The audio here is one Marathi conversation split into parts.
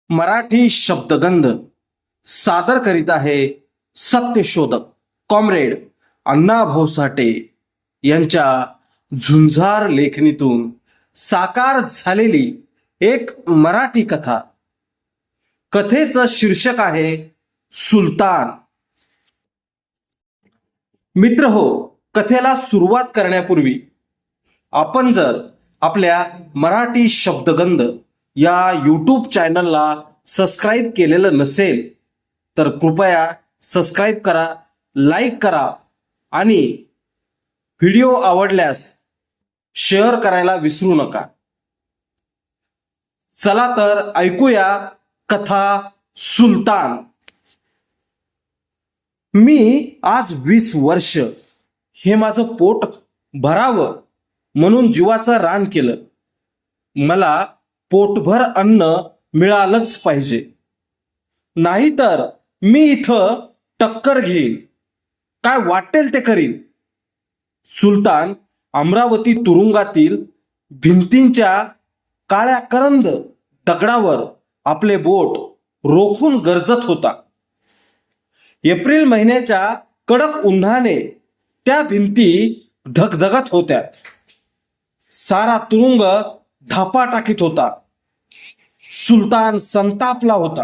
मराठी शब्दगंध सादर करीत आहे सत्यशोधक कॉम्रेड अण्णाभाऊ साठे यांच्या झुंजार लेखणीतून साकार झालेली एक मराठी कथा. कथेचं शीर्षक आहे सुलतान. मित्र हो, कथेला सुरुवात करण्यापूर्वी आपण जर आपल्या मराठी शब्दगंध या यूट्यूब चॅनलला सबस्क्राईब केलेलं नसेल तर कृपया सबस्क्राईब करा, लाईक करा आणि व्हिडिओ आवडल्यास शेअर करायला विसरू नका. चला तर ऐकूया कथा सुलतान. मी आज 20 वर्ष हे माझं पोट भरावं म्हणून जीवाचं रान केलं. मला पोटभर अन्न मिळालंच पाहिजे, नाहीतर मी इथं टक्कर घेईन, काय वाटेल ते करीन. सुलतान अमरावती तुरुंगातील भिंतींच्या काळ्या करंद दगडावर आपले बोट रोखून गरजत होता. एप्रिल महिन्याच्या कडक उन्हाने त्या भिंती धगधगत होत्या. सारा तुरुंग धापा टाकीत होता. सुलतान संतापला होता.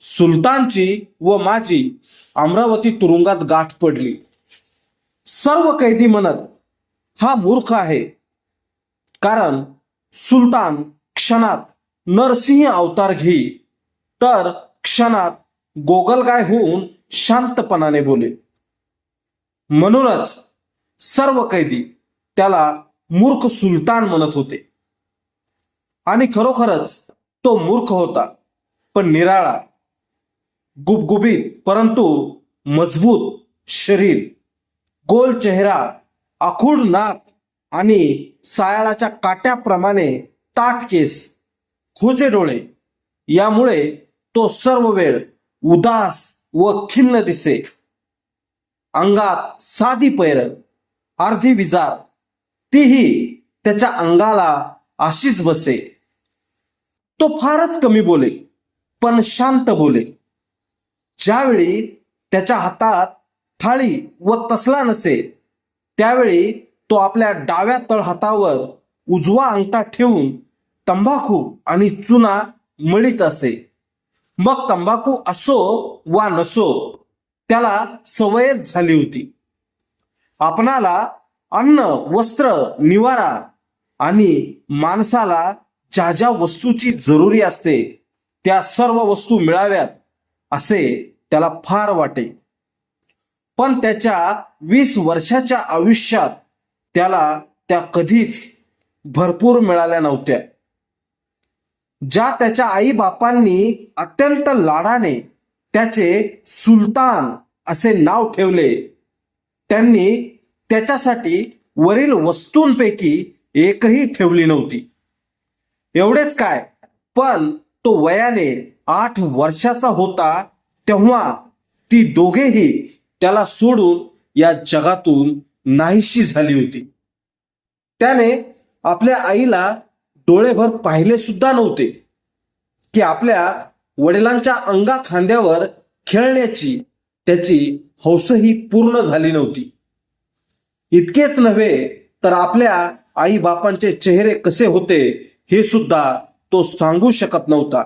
सुलतानची व माझी अमरावती तुरुंगात गाठ पडली. सर्व कैदी म्हणत हा मूर्ख आहे, कारण सुलतान क्षणात नरसिंह अवतार घेई तर क्षणात गोगलगाय होऊन शांतपणाने बोले. म्हणूनच सर्व कैदी त्याला मूर्ख सुलतान म्हणत होते. आणि खरोखरच तो मूर्ख होता, पण निराळा. गुबगुबीत परंतु मजबूत शरीर, गोल चेहरा, आखूड नाक आणि सायाळाच्या काट्याप्रमाणे ताठ केस, खोचे डोळे, यामुळे तो सर्व वेळ उदास व खिन्न दिसे. अंगात साधी पैरण, अर्धी विजार, तीही त्याच्या अंगाला अशीच बसे. तो फारच कमी बोले, पण शांत बोले. ज्यावेळी त्याच्या हातात थाळी व तसला नसे त्यावेळी तो आपल्या डाव्या तळहातावर उजवा अंगठा ठेवून तंबाखू आणि चुना मळीत असे. मग तंबाखू असो वा नसो, त्याला सवयच झाली होती. आपणाला अन्न, वस्त्र, निवारा आणि माणसाला ज्या ज्या वस्तूची जरुरी असते त्या सर्व वस्तू मिळाव्यात असे त्याला फार वाटे. पण त्याच्या 20 वर्षाच्या आयुष्यात त्याला त्या कधीच भरपूर मिळाल्या नव्हत्या. ज्या त्याच्या आई बापांनी अत्यंत लाडाने त्याचे सुलतान असे नाव ठेवले, त्यांनी त्याच्यासाठी वरील वस्तूंपैकी एकही ठेवली नव्हती. एवढेच काय, पण तो वयाने 8 वर्षाचा होता तेव्हा ती दोघेही त्याला सोडून या जगातून नाहीशी झाली होती. त्याने आपल्या आईला डोळेभर पाहिले सुद्धा नव्हते की आपल्या वडिलांच्या अंगा खांद्यावर खेळण्याची त्याची हौसही पूर्ण झाली नव्हती. इतकेच नव्हे तर आपल्या आई बापांचे चेहरे कसे होते हे सुद्धा तो सांगू शकत नव्हता.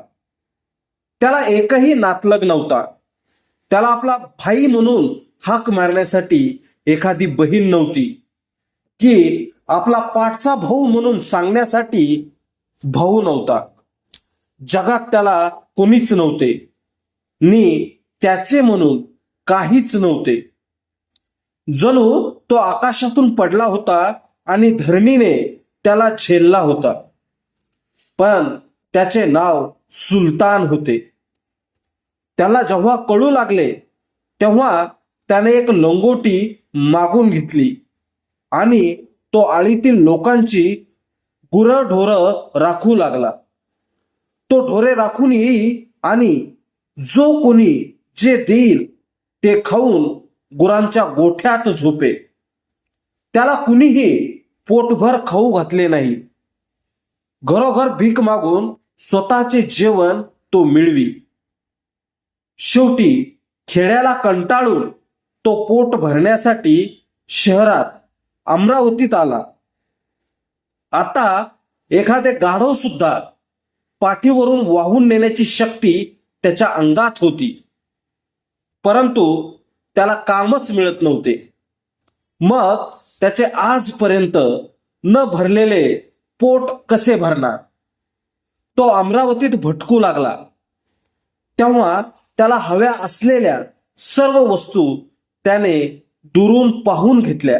त्याला एकही नातलग नव्हता. त्याला आपला भाई म्हणून हाक मारण्यासाठी एखादी बहीण नव्हती, की आपला पाठचा भाऊ म्हणून सांगण्यासाठी भाऊ नव्हता. जगात त्याला कोणीच नव्हते, नि त्याचे म्हणून काहीच नव्हते. जणू तो आकाशातून पडला होता आणि धरणीने त्याला झेलला होता. पण त्याचे नाव सुलतान होते. त्याला जेव्हा कळू लागले तेव्हा त्याने एक लंगोटी मागून घेतली आणि तो आळीतील लोकांची गुरंढोरं राखू लागला. तो ढोरे राखून येई आणि जो कोणी जे देईल ते खाऊन गुरांच्या गोठ्यात झोपे. त्याला कुणीही पोटभर खाऊ घातले नाही. घरोघर भीक मागून स्वतःचे जेवण तो मिळवी. शेवटी खेड्याला कंटाळून तो पोट भरण्यासाठी शहरात अमरावतीत आला. आता एखादे गाढव सुद्धा पाठीवरून वाहून नेण्याची शक्ती त्याच्या अंगात होती, परंतु त्याला कामच मिळत नव्हते. मग त्याचे आजपर्यंत न भरलेले पोट कसे भरणार? तो अमरावतीत भटकू लागला. तेव्हा त्याला हव्या असलेल्या सर्व वस्तू त्याने दुरून पाहून घेतल्या,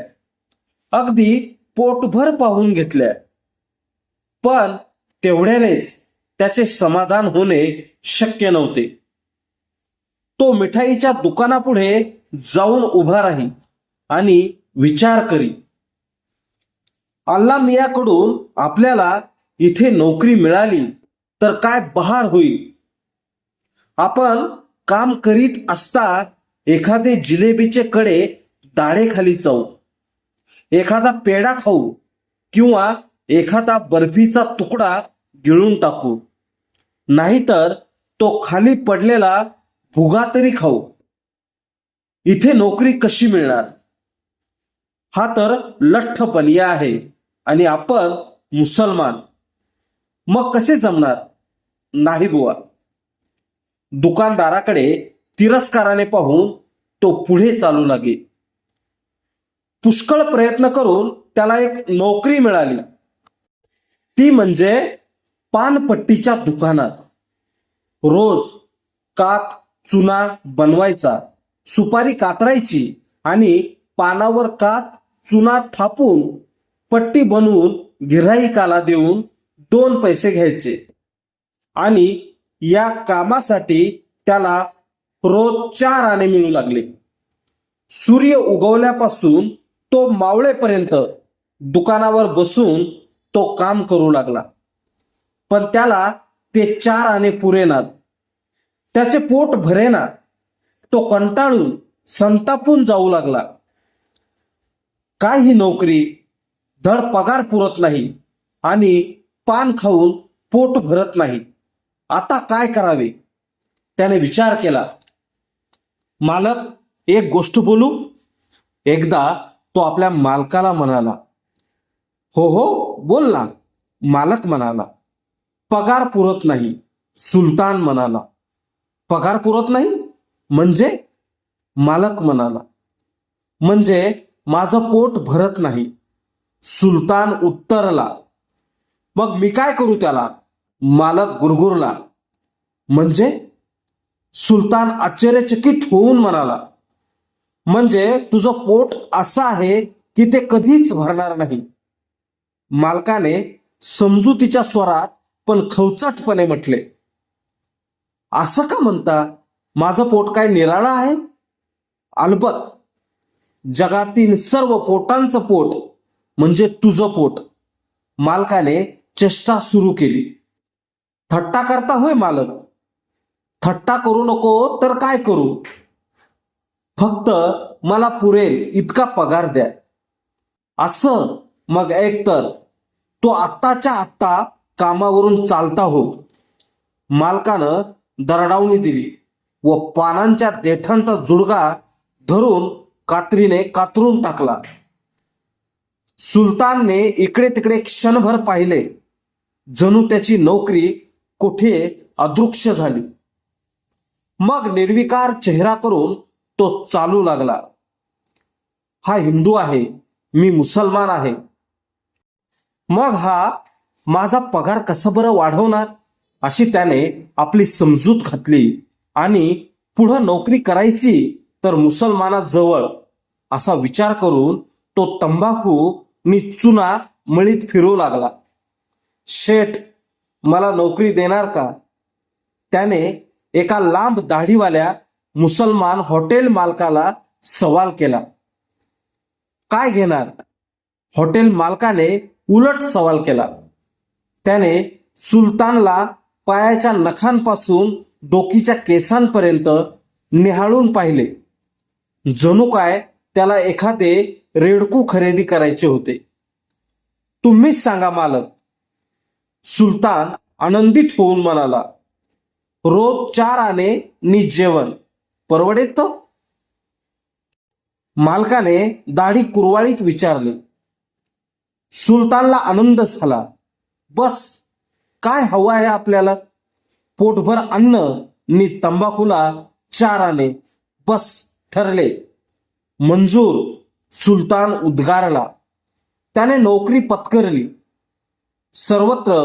अगदी पोटभर पाहून घेतल्या. पण तेवढ्यानेच त्याचे समाधान होणे शक्य नव्हते. तो मिठाईच्या दुकानापुढे जाऊन उभा राही आणि विचार करी, अल्ला मियाकडून आपल्याला इथे नोकरी मिळाली तर काय बहार होईल. आपण काम करीत असता एखादे जिलेबीचे कडे दाढेखाली चावू, एखादा पेढा खाऊ किंवा एखादा बर्फीचा तुकडा गिळून टाकू, नाहीतर तो खाली पडलेला भुगा तरी खाऊ. इथे नोकरी कशी मिळणार? हा तर लठ्ठपणिया आहे आणि आपण मुसलमान. मग कसे जमणार? नाही बुवा. दुकानदाराकडे तिरस्काराने पाहून तो पुढे चालू लागे. पुष्कळ प्रयत्न करून त्याला एक नोकरी मिळाली, ती म्हणजे पानपट्टीच्या दुकानात. रोज कात चुना बनवायचा, सुपारी कातरायची आणि पानावर कात चुना थापून पट्टी बनवून गिऱ्हाईकाला देऊन 2 पैसे घ्यायचे. आणि या कामासाठी त्याला रोज 4 आणे मिळू लागले. सूर्य उगवल्यापासून तो मावळेपर्यंत दुकानावर बसून तो काम करू लागला. पण त्याला ते 4 आणे पुरेनात. त्याचे पोट भरेना. तो कंटाळून संतापून जाऊ लागला. काय ही नोकरी? धड पगार पुरत नाही आणि पान खाऊन पोट भरत नाही. आता काय करावे? त्याने विचार केला. मालक, एक गोष्ट बोलू? एकदा तो आपल्या मालकाला म्हणाला. हो हो, बोल ना. मालक म्हणाला. पगार पुरत नाही. सुलतान म्हणाला. पगार पुरत नाही म्हणजे? मालक म्हणाला. म्हणजे माझं पोट भरत नाही. सुलतान उत्तरला. मग मी काय करू त्याला? मालक गुरगुरला. म्हणजे? सुलतान आश्चर्यचकित होऊन म्हणाला. म्हणजे तुझं पोट असं आहे की ते कधीच भरणार नाही. मालकाने समजुतीच्या स्वरात पण खवचटपणे म्हटले. असं का म्हणता? माझं पोट काय निराळं आहे? अलबत. जगातील सर्व पोटांचं पोट म्हणजे तुझं पोट. मालकाने चेष्टा सुरू केली. थट्टा करता होय मालक? थट्टा करू नको तर काय करू? फक्त मला पुरेल इतका पगार द्या. असं? मग एकतर तो आत्ताच्या आत्ता कामावरून चालता हो. मालकानं दरडावणी दिली व पानांच्या देठांचा जुडगा धरून कात्रीने कातरून टाकला. सुलतानने इकडे तिकडे क्षणभर पाहिले, जणू त्याची नोकरी कुठे अदृश्य झाली. मग निर्विकार चेहरा करून तो चालू लागला. हा हिंदू आहे, मी मुसलमान आहे. मग हा माझा पगार कसा बरं वाढवणार? अशी त्याने आपली समजूत घातली आणि पुढं नोकरी करायची तर मुसलमानाजवळ असा विचार करून तो तंबाखू नि चुना मळीत फिरू लागला. शेठ, मला नोकरी देणार का? त्याने एका लांब दाढीवाल्या मुसलमान हॉटेल मालकाला सवाल केला. काय घेणार? हॉटेल मालकाने उलट सवाल केला. त्याने सुलतानला पायाच्या नखांपासून डोकीच्या केसांपर्यंत निहाळून पाहिले, जणू काय त्याला एखादे रेडकू खरेदी करायचे होते. तुम्हीच सांगा मालक. सुलतान आनंदित होऊन म्हणाला, रोज 4 आणे नि जेवण परवडेत? मालकाने दाढी कुरवाळीत विचारले. सुलतानला आनंद झाला. बस, काय हवं आहे आपल्याला? पोटभर अन्न नि तंबाखूला 4 आणे, बस, ठरले. मंजूर, सुलतान उद्गारला. त्याने नोकरी पत्करली. सर्वत्र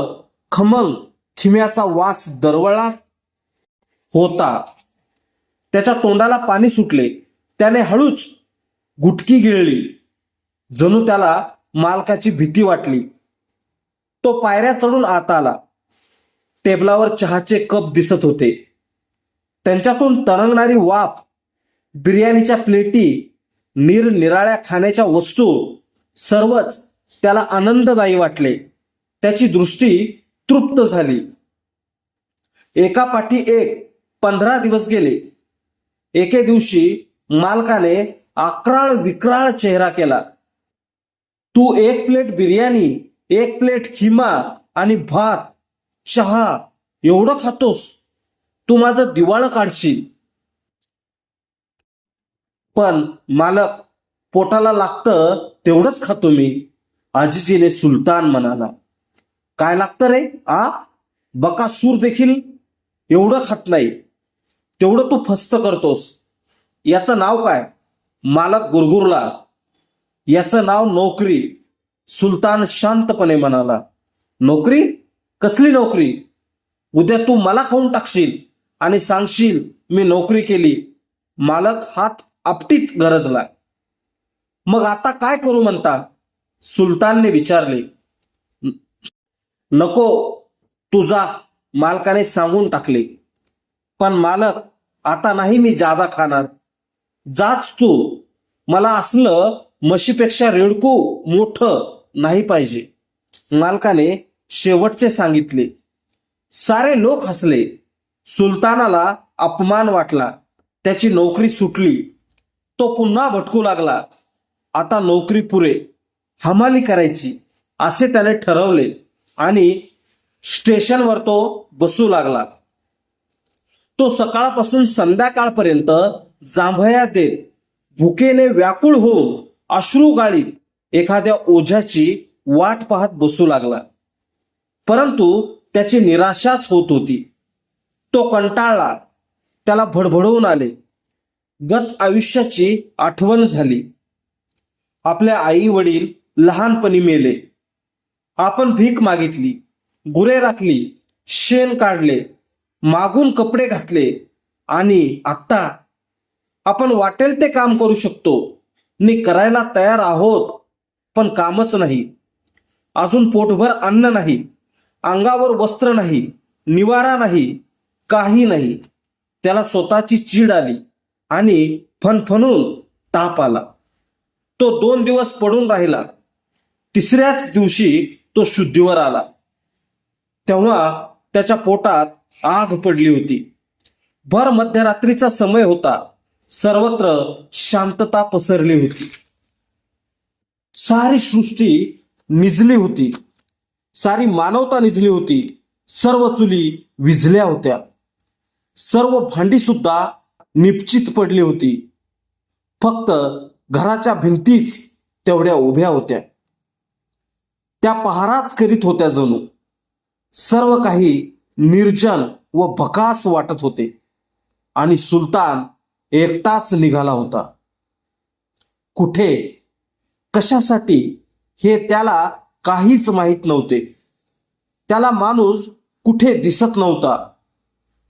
खमंग खिम्याचा वास दरवळला होता. त्याच्या तोंडाला पाणी सुटले. त्याने हळूच गुटकी गिळली. जणू त्याला मालकाची भीती वाटली. तो पायऱ्या चढून आत आला. टेबलावर चहाचे कप दिसत होते. त्यांच्यातून तरंगणारी वाफ, बिर्याणीच्या प्लेटी, निरनिराळ्या खाण्याच्या वस्तू, सर्वच त्याला आनंददायी वाटले. त्याची दृष्टी तृप्त झाली. एकापाठी एक 15 दिवस गेले. एके दिवशी मालकाने अक्राळ विक्राळ चेहरा केला. तू 1 प्लेट बिर्याणी, 1 प्लेट खिमा आणि भात, चहा एवढं खातोस? तू माझं दिवाळं काढशील. पण मालक, पोटाला लागतं तेवढंच खातो मी, आजीजीने सुलतान म्हणाला. काय लागतं रे? बकासूर देखील एवढं खात नाही. तेवढं तू फस्त करतोस. याचं नाव काय? मालक गुरगुरला. याचं नाव नोकरी, सुलतान शांतपणे म्हणाला. नोकरी? कसली नोकरी? उद्या तू मला खाऊन टाकशील आणि सांगशील मी नोकरी केली. मालक हात आपटीत गरजला. मग आता काय करू म्हणता? सुलतानने विचारले. नको, तू जा, मालकाने सांगून टाकले. पण मालक, आता नाही मी जादा खाणार. जाच तू. मला असलं म्हशीपेक्षा रेडकू मोठं नाही पाहिजे, मालकाने शेवटचे सांगितले. सारे लोक हसले. सुलतानाला अपमान वाटला. त्याची नोकरी सुटली. तो पुन्हा भटकू लागला. आता नोकरी पुरे, हमाली करायची असे त्याने ठरवले आणि स्टेशनवर तो बसू लागला. तो सकाळपासून संध्याकाळपर्यंत जांभया देत, भुकेने व्याकुळ होऊन अश्रू गाळीत एखाद्या ओझ्याची वाट पाहत बसू लागला. परंतु त्याची निराशाच होत होती. तो कंटाळला. त्याला भडभडून आले. गत आयुष्याची आठवण झाली. आपल्या आई वडील लहानपणी मेले. आपण भीक मागितली, गुरे राखली, शेण काढले, मागून कपडे घातले आणि आत्ता आपण वाटेल ते काम करू शकतो नि करायला तयार आहोत, पण कामच नाही. अजून पोटभर अन्न नाही, अंगावर वस्त्र नाही, निवारा नाही, काही नाही. त्याला स्वतःची चीड आली आणि फणफणून ताप आला. तो 2 दिवस पडून राहिला. तिसऱ्याच दिवशी तो शुद्धीवर आला. तेव्हा त्याच्या पोटात आग पडली होती. भर मध्यरात्रीचा समय होता. सर्वत्र शांतता पसरली होती. सारी सृष्टी निजली होती. सारी मानवता निजली होती. सर्व चुली विझल्या होत्या. सर्व भांडी सुद्धा निपचित पडली होती. फक्त घराच्या भिंतीच तेवढ्या उभ्या होत्या. त्या पहाराच करीत होत्या जणू. सर्व काही निर्जन व भकास वाटत होते आणि सुलतान एकटाच निघाला होता. कुठे, कशासाठी हे त्याला काहीच माहीत नव्हते. त्याला माणूस कुठे दिसत नव्हता.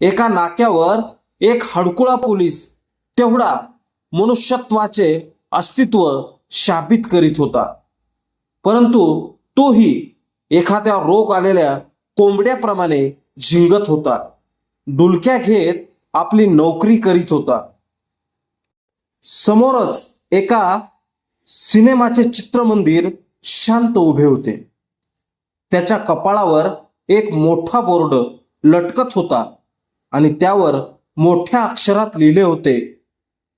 एका नाक्यावर एक हडकुळा पोलीस तेवढा मनुष्यत्वाचे अस्तित्व शाबित करीत होता. परंतु तोही एखाद्या रोग आलेल्या कोंबड्याप्रमाणे झिंगत होता. डुलक्या घेत आपली नोकरी करीत होता. समोरच एका सिनेमाचे चित्रमंदिर शांत उभे होते. त्याच्या कपाळावर एक मोठा बोर्ड लटकत होता आणि त्यावर मोठ्या अक्षरात लिहिले होते,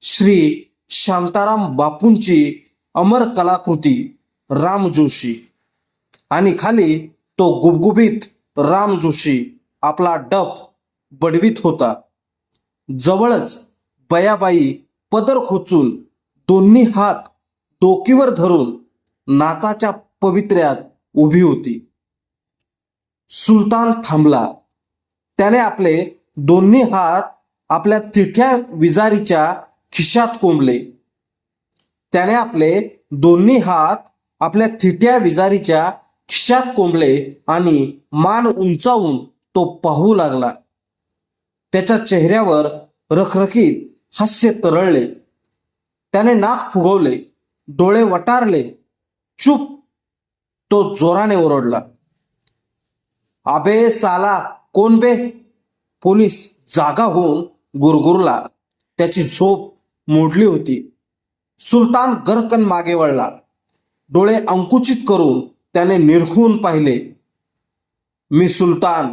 श्री शांताराम बापूंची अमर कलाकृती राम जोशी. आणि खाली तो गुबगुबीत राम जोशी आपला डफ बडवीत होता. जवळच बयाबाई पदर खोचून दोन्ही हात डोकीवर धरून नाकाच्या पवित्र्यात उभी होती. सुलतान थांबला. त्याने आपले दोन्ही हात आपल्या तिठ्या विजारीच्या खिशात कोंबले. त्याने आपले दोन्ही हात आपल्या थिट्या विजारीच्या खिशात कोंबले आणि मान उंचावून तो पाहू लागला. त्याच्या चेहऱ्यावर रखरखीत हास्य तरळले. त्याने नाक फुगवले, डोळे वटारले. चुप, तो जोराने ओरडला. अबे साला, कोण बे? पोलीस जागा होऊन गुरगुरला. त्याची झोप मोडली होती. सुलतान गरकन मागे वळला. डोळे अंकुचित करून त्याने निरखून पाहिले. मी सुलतान.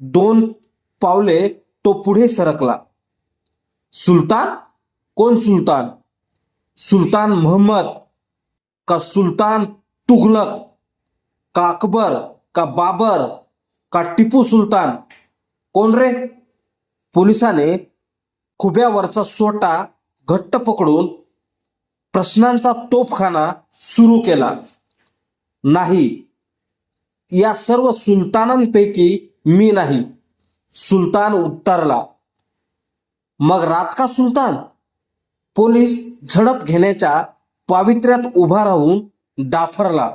2 पावले तो पुढे सरकला. सुलतान? कोण सुलतान? सुलतान मोहम्मद का सुलतान तुघलक का अकबर का बाबर का टिपू सुलतान? कोण रे? पोलिसाने खुब्यावरचा सोटा घट्ट पकडून प्रश्नांचा तोफखाना सुरू केला. नाही, या सर्व सुलतानांपैकी मी नाही. सुलतान उत्तरला. मग रात का सुलतान? पोलीस झडप घेण्याच्या पावित्र्यात उभा राहून डाफरला.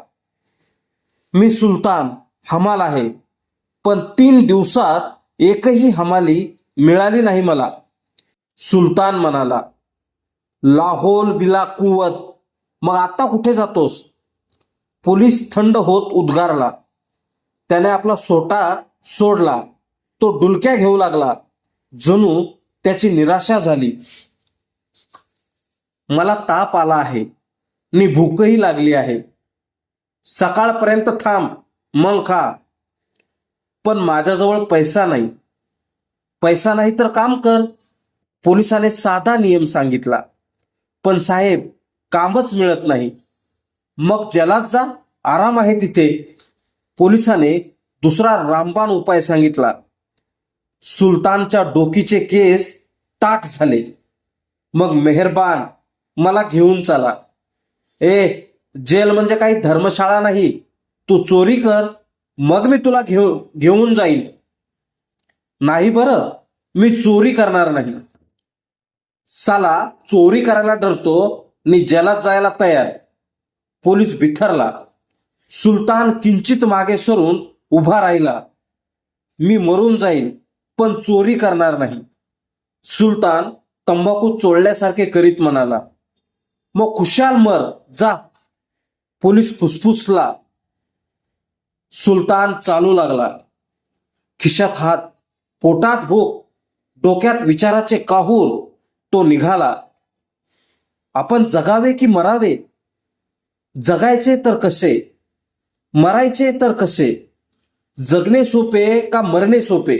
मी सुलतान हमाल आहे, पण 3 दिवसात एकही हमाली मिळाली नाही मला. सुलतान म्हणाला. लाहोल बिला कुवत. मग आता कुठे जातोस? पोलीस थंड होत उद्गारला. त्याने आपला सोटा सोडला. तो डुलक्या घेऊ लागला. जणू त्याची निराशा झाली. मला ताप आला आहे आणि भूकही लागली आहे. सकाळपर्यंत थांब, मग खा. पण माझ्याजवळ पैसा नाही. पैसा नाही तर काम कर. पोलिसाने साधा नियम सांगितला. पण साहेब, कामच मिळत नाही. मग जलात जा, आराम आहे तिथे. पोलिसाने दुसरा रामबाण उपाय सांगितला. सुलतानच्या डोकीचे केस ताठ झाले. मग मेहरबान, मला घेऊन चला. जेल म्हणजे काही धर्मशाळा नाही. तू चोरी कर, मग मी तुला घेऊन जाईल. नाही बरं, मी चोरी करणार नाही. साला चोरी करायला डरतो आणि जेलात जायला तयार. पोलीस बिथरला. सुलतान किंचित मागे सरून उभा राहिला. मी मरून जाईल, पण चोरी करणार नाही. सुलतान तंबाखू चोळल्यासारखे करीत म्हणाला. मग खुशाल मर जा. पोलीस फुसफुसला. सुलतान चालू लागला. खिशात हात, पोटात भूक, डोक्यात विचाराचे काहूर. तो निघाला. आपण जगावे की मरावे? जगायचे तर कसे? मरायचे तर कसे? जगणे सोपे का मरणे सोपे?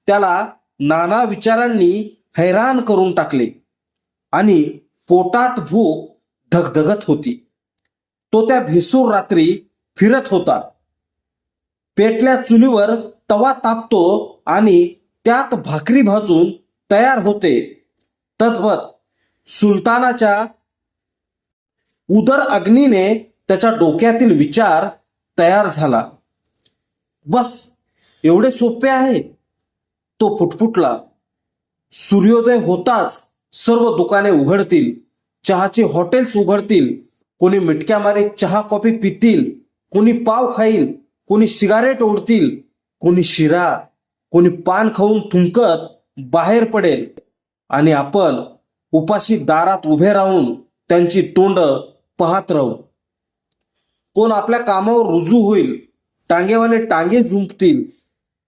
त्याला नाना विचारांनी हैराण करून टाकले आणि पोटात भूक धगधगत होती. तो त्या भेसूर रात्री फिरत होता. पेटल्या चुलीवर तवा तापतो आणि त्यात भाकरी भाजून तयार होते. तद्वत सुलतानाच्या उदर अग्नीने त्याच्या डोक्यातील विचार तयार झाला. बस एवढे सोपे आहे? तो फुटफुटला. सूर्योदय होताच सर्व दुकाने उघडतील. चहाची हॉटेल्स उघडतील. कोणी मिटक्या मारे चहा कॉफी पितील. कोणी पाव खाईल. कोणी सिगारेट ओढतील. कोणी शिरा. कोणी पान खाऊन थुंकत बाहेर पडेल आणि आपण उपाशी दारात उभे राहून त्यांची तोंड पाहत राहू. कोण आपल्या कामावर रुजू होईल. टांगेवाले टांगे झुंपतील.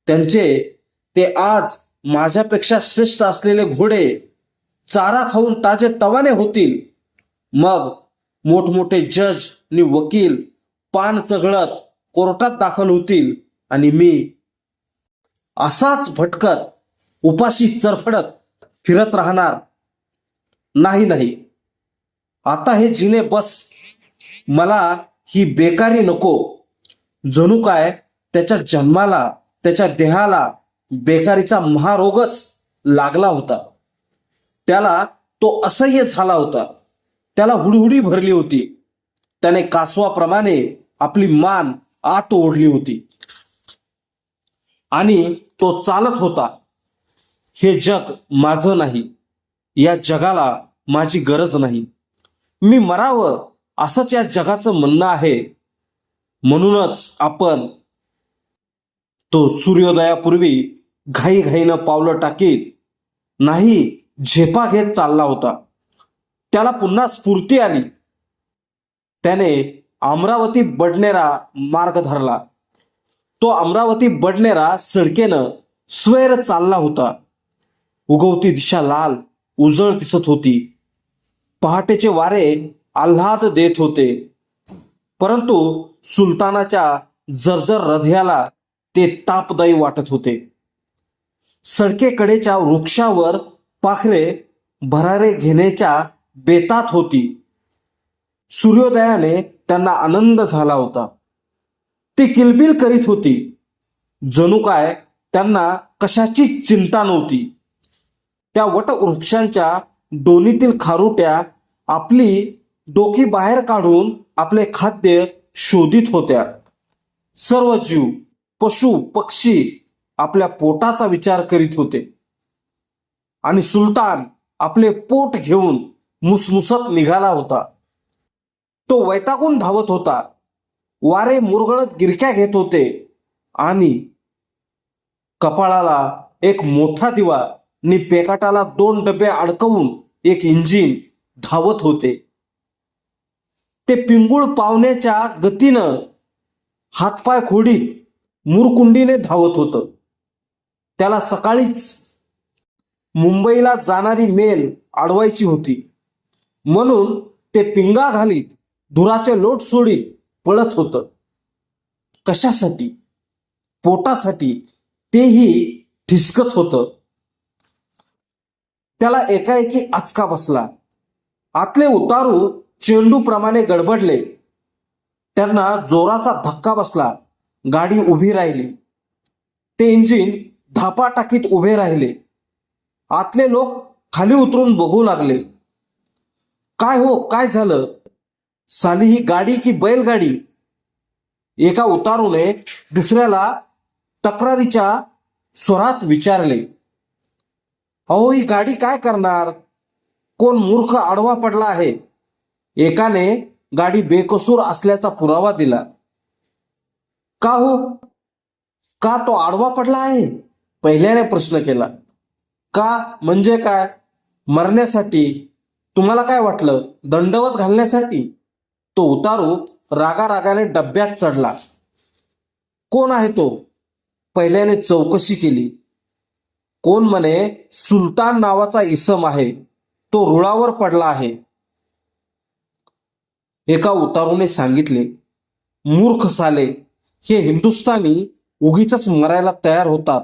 त्यांचे ते आज माझ्यापेक्षा श्रेष्ठ असलेले घोडे चारा खाऊन ताजे तवाने होतील. मग मोठमोठे जज आणि वकील पान चघळत कोर्टात दाखल होतील आणि मी असाच भटकत उपाशी चरफडत फिरत राहणार. नाही, आता हे जिने बस. मला ही बेकारी नको. जणू काय त्याच्या जन्माला, त्याच्या देहाला बेकारीचा महारोगच लागला होता. त्याला तो असह्य झाला होता. त्याला हुडहुडी भरली होती. त्याने कासवाप्रमाणे आपली मान आत ओढली होती आणि तो चालत होता. हे जग माझं नाही, या जगाला माझी गरज नाही, मी मरावं असंच या जगाचं म्हणणं आहे. म्हणूनच आपण तो सूर्योदयापूर्वी घाईघाईनं पावलं टाकीत नाही, झेपा घेत चालला होता. त्याला पुन्हा स्फूर्ती आली. त्याने अमरावती बडनेरा मार्ग धरला. तो अमरावती बडनेरा सडकेनं स्वैर चालला होता. उगवती दिशा लाल उजळ दिसत होती. पहाटेचे वारे आल्हाद देत होते. परंतु सुलतानाच्या जर्जर हृदयाला ते तापदायी वाटत होते. सडकेकडेच्या वृक्षावर पाखरे भरारे घेण्याच्या बेतात होती. सूर्योदयाने त्यांना आनंद झाला होता. ती किलबिल करीत होती. जणू काय त्यांना कशाची चिंता नव्हती. त्या वटवृक्षांच्या दोन्हीतील खारुट्या आपली डोकी बाहेर काढून आपले खाद्य शोधित होत्या. सर्व जीव, पशु पक्षी आपल्या पोटाचा विचार करीत होते आणि सुलतान आपले पोट घेऊन मुसमुसत निघाला होता. तो वैतागून धावत होता. वारे मुरगळत गिरक्या घेत होते आणि कपाळाला एक मोठा दिवा आणि पेकाटाला 2 डबे अडकवून एक इंजिन धावत होते. ते पिंगुळ पावण्याच्या गतीनं हातपाय खोडीत मुरकुंडीने धावत होतं. त्याला सकाळीच मुंबईला जाणारी मेल अडवायची होती. म्हणून ते पिंगा घालीत धुराचे लोट सोडीत पळत होतं. कशासाठी? पोटासाठी. तेही ठिसकत होतं. त्याला एकाएकी आचका बसला. आतले उतारू चेंडूप्रमाणे गडबडले. त्यांना जोराचा धक्का बसला. गाडी उभी राहिली. ते इंजिन धापा टाकीत उभे राहिले. आतले लोक खाली उतरून बघू लागले. काय हो, काय झालं? साली ही गाडी की बैलगाडी? एका उतारूने दुसऱ्याला तक्रारीच्या स्वरात विचारले. अहो, ही गाडी काय करणार? कोण मूर्ख आडवा पडला आहे? एकाने गाडी बेकसूर असल्याचा पुरावा दिला. का हो? का तो आडवा पडला आहे? पहिल्याने प्रश्न केला. का म्हणजे काय? मरण्यासाठी. तुम्हाला काय वाटलं, दंडवत घालण्यासाठी? तो उतारू रागारागाने डब्यात चढला. कोण आहे तो? पहिल्याने चौकशी केली. कोण म्हणे सुलतान नावाचा इसम आहे, तो रुळावर पडला आहे. एका उतारूने सांगितले. मूर्ख साले, हे हिंदुस्थानी उगीच मरायला तयार होतात.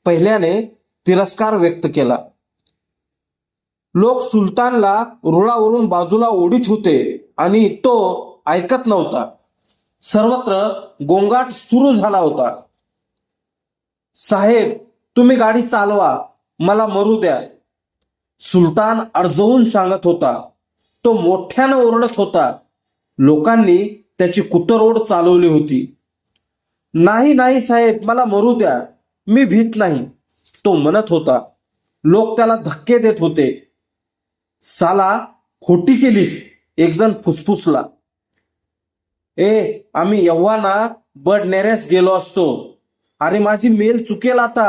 पहिल्याने तिरस्कार व्यक्त केला. लोक सुलतानला रुळावरून बाजूला ओढीत होते आणि तो ऐकत नव्हता. सर्वत्र गोंगाट सुरू झाला होता. साहेब, तुम्ही गाडी चालवा, मला मरू द्या. सुलतान अर्जवून सांगत होता. तो मोठ्यानं ओरडत होता. लोकांनी त्याची कुतरओढ चालवली होती. नाही नाही साहेब, मला मरू द्या, मी भीत नाही, तो म्हणत होता. लोक त्याला धक्के देत होते. साला, खोटी केलीस, एक जण फुसफुसला. आम्ही एव्हाना बडनेऱ्यास गेलो असतो. अरे, माझी मेल चुकेल आता.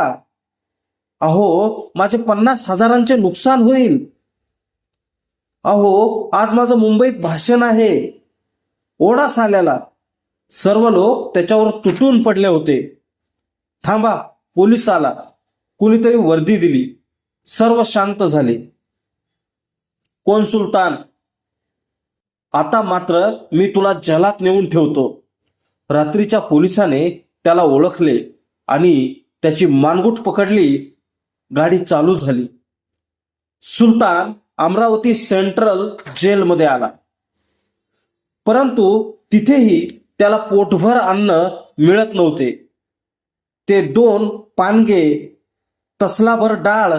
अहो, माझे 50,000चे नुकसान होईल. अहो, आज माझं मुंबईत भाषण आहे. ओढा साल्याला. सर्व लोक त्याच्यावर तुटून पडले होते. थांबा, पोलीस आला. कुणीतरी वर्दी दिली. सर्व शांत झाले. कोण सुलतान? आता मात्र मी तुला जलात नेऊन ठेवतो. रात्रीच्या पोलिसाने त्याला ओळखले आणि त्याची मानगूट पकडली. गाडी चालू झाली. सुलतान अमरावती सेंट्रल जेलमध्ये आला. परंतु तिथेही त्याला पोटभर अन्न मिळत नव्हते. ते 2 पानगे, तसलाभर डाळ,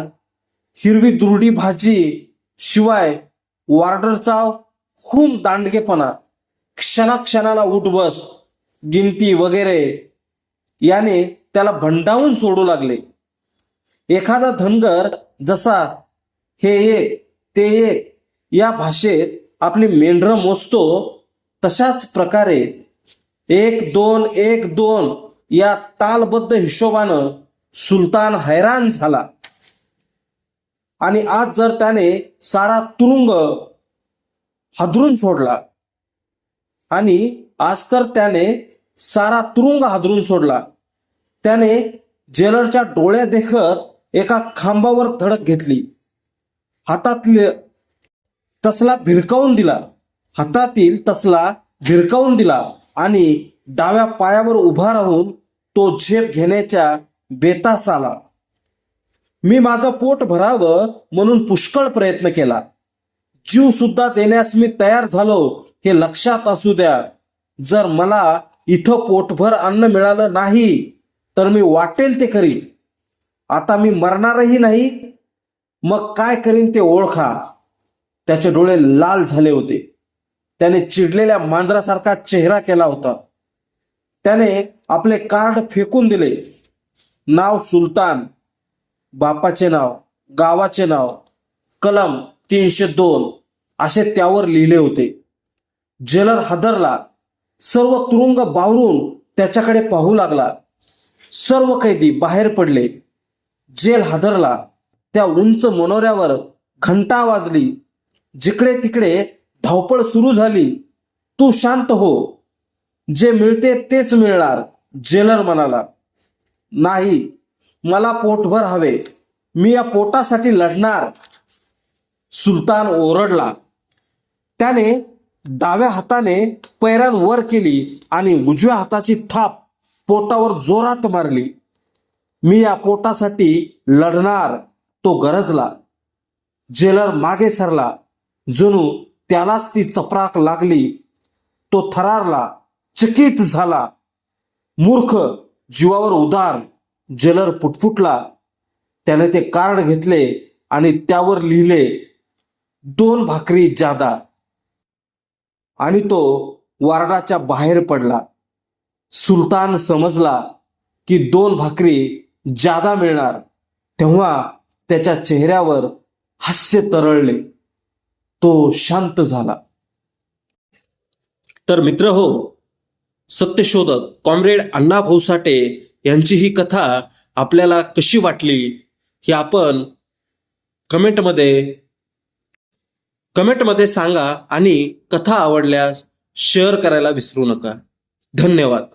हिरवी दुरडी भाजी, शिवाय वॉर्डरचा खूप दांडगेपणा, क्षणाक्षणाला उठ बस, गिनती वगैरे याने त्याला भंडावून सोडू लागले. एखादा धनगर जसा हे एक ते एक या भाषेत आपली मेंढरं मोजतो, तशाच प्रकारे 1-2-1-2 या तालबद्ध हिशोबानं सुलतान हैराण झाला. आणि आज जर त्याने सारा तुरुंग हादरून सोडला त्याने जेलरच्या डोळ्या देखत एका खांबावर धडक घेतली. हातातील तसला भिरकावून दिला आणि डाव्या पायावर उभा राहून तो झेप घेण्याच्या बेतास आला. मी माझं पोट भरावं म्हणून पुष्कळ प्रयत्न केला. जीव सुद्धा देण्यास मी तयार झालो हे लक्षात असू द्या. जर मला इथं पोटभर अन्न मिळालं नाही तर मी वाटेल ते करीन. आता मी मरणारही नाही, मग काय करीन ते ओळखा. त्याचे डोळे लाल झाले होते. त्याने चिडलेल्या मांजरासारखा चेहरा केला होता. त्याने आपले कार्ड फेकून दिले. नाव सुलतान, बापाचे नाव, गावाचे नाव, कलम 302 असे त्यावर लिहिले होते. जेलर हादरला. सर्व तुरुंग बावरून त्याच्याकडे पाहू लागला. सर्व कैदी बाहेर पडले. जेल हादरला. त्या उंच मनोऱ्यावर घंटा वाजली. जिकडे तिकडे धावपळ सुरू झाली. तू शांत हो, जे मिळते तेच मिळणार, जेलर म्हणाला. नाही, मला पोटभर हवे, मी या पोटासाठी लढणार, सुलतान ओरडला. त्याने डाव्या हाताने पैरान वर केली आणि उजव्या हाताची थाप पोटावर जोरात मारली. मी या पोटासाठी लढणार, तो गरजला. जेलर मागे सरला. जणू त्यालाच ती चपराक लागली. तो थरारला, चकित झाला. मूर्ख, जीवावर उदार, जेलर पुटपुटला. त्याने ते कार्ड घेतले आणि त्यावर लिहिले 2 भाकरी जादा, आणि तो वार्डाच्या बाहेर पडला. सुलतान समजला की 2 भाकरी जादा मिळणार. तेव्हा त्याच्या चेहऱ्यावर हास्य तरळले. तो शांत झाला. तर मित्र हो, सत्यशोधक कॉम्रेड अण्णाभाऊ साठे यांची ही कथा आपल्याला कशी वाटली हे आपण कमेंटमध्ये सांगा आणि कथा आवडल्यास शेअर करायला विसरू नका. धन्यवाद.